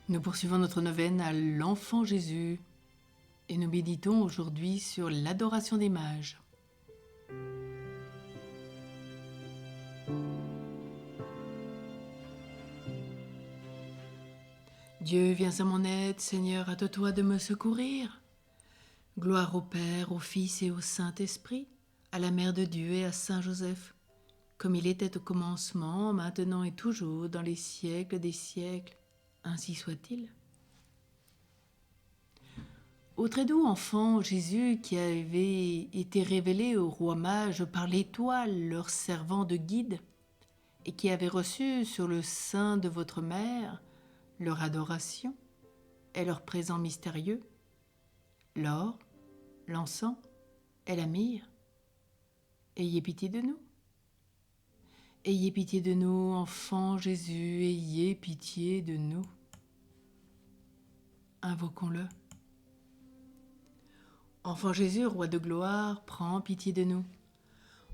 Nous poursuivons notre neuvaine à l'Enfant Jésus et nous méditons aujourd'hui sur l'adoration des mages. Dieu, viens à mon aide, Seigneur, hâte-toi de me secourir. Gloire au Père, au Fils et au Saint-Esprit, à la Mère de Dieu et à Saint Joseph, comme il était au commencement, maintenant et toujours, dans les siècles des siècles. Ainsi soit-il. Au très doux enfant Jésus qui avait été révélé aux rois mages par l'étoile, leur servant de guide, et qui avait reçu sur le sein de votre mère leur adoration et leur présent mystérieux, l'or, l'encens et la myrrhe. Ayez pitié de nous. Ayez pitié de nous, enfant Jésus, ayez pitié de nous. Invoquons-le. Enfant Jésus, roi de gloire, prends pitié de nous.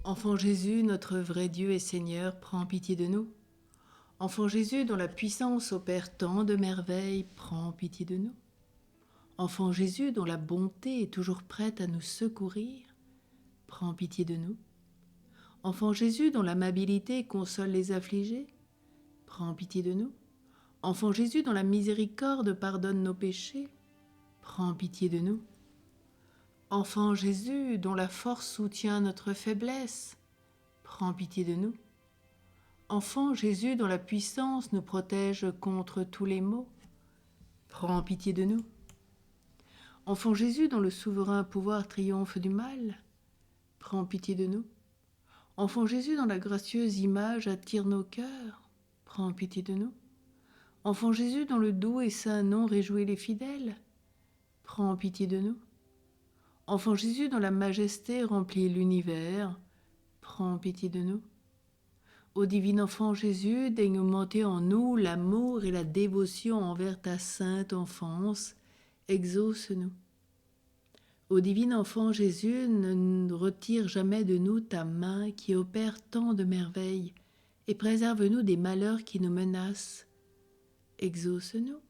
Enfant Jésus, notre vrai Dieu et Seigneur, prends pitié de nous. Enfant Jésus, dont la puissance opère tant de merveilles, prends pitié de nous. Enfant Jésus, dont la bonté est toujours prête à nous secourir, prends pitié de nous. Enfant Jésus, dont l'amabilité console les affligés, prends pitié de nous. Enfant Jésus, dont la miséricorde pardonne nos péchés, prends pitié de nous. Enfant Jésus, dont la force soutient notre faiblesse, prends pitié de nous. Enfant Jésus, dont la puissance nous protège contre tous les maux, prends pitié de nous. Enfant Jésus, dont le souverain pouvoir triomphe du mal, prends pitié de nous. Enfant Jésus, dont la gracieuse image attire nos cœurs, prends pitié de nous. Enfant Jésus, dont le doux et saint nom réjouit les fidèles, prends pitié de nous. Enfant Jésus, dont la majesté remplit l'univers, prends pitié de nous. Ô divin enfant Jésus, daigne augmenter en nous l'amour et la dévotion envers ta sainte enfance, exauce-nous. Ô divin enfant Jésus, ne retire jamais de nous ta main qui opère tant de merveilles et préserve-nous des malheurs qui nous menacent. Exauce-nous.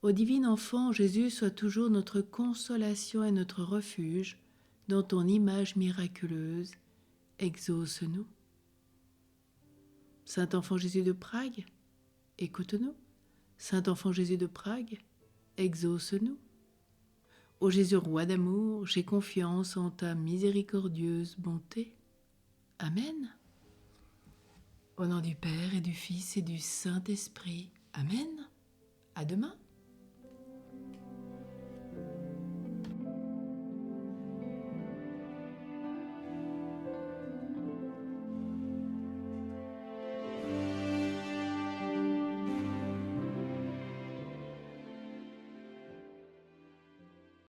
Ô divin enfant Jésus, sois toujours notre consolation et notre refuge dans ton image miraculeuse. Exauce-nous. Saint enfant Jésus de Prague, écoute-nous. Saint enfant Jésus de Prague, exauce-nous. Ô Jésus, roi d'amour, j'ai confiance en ta miséricordieuse bonté. Amen. Au nom du Père et du Fils et du Saint-Esprit. Amen. À demain.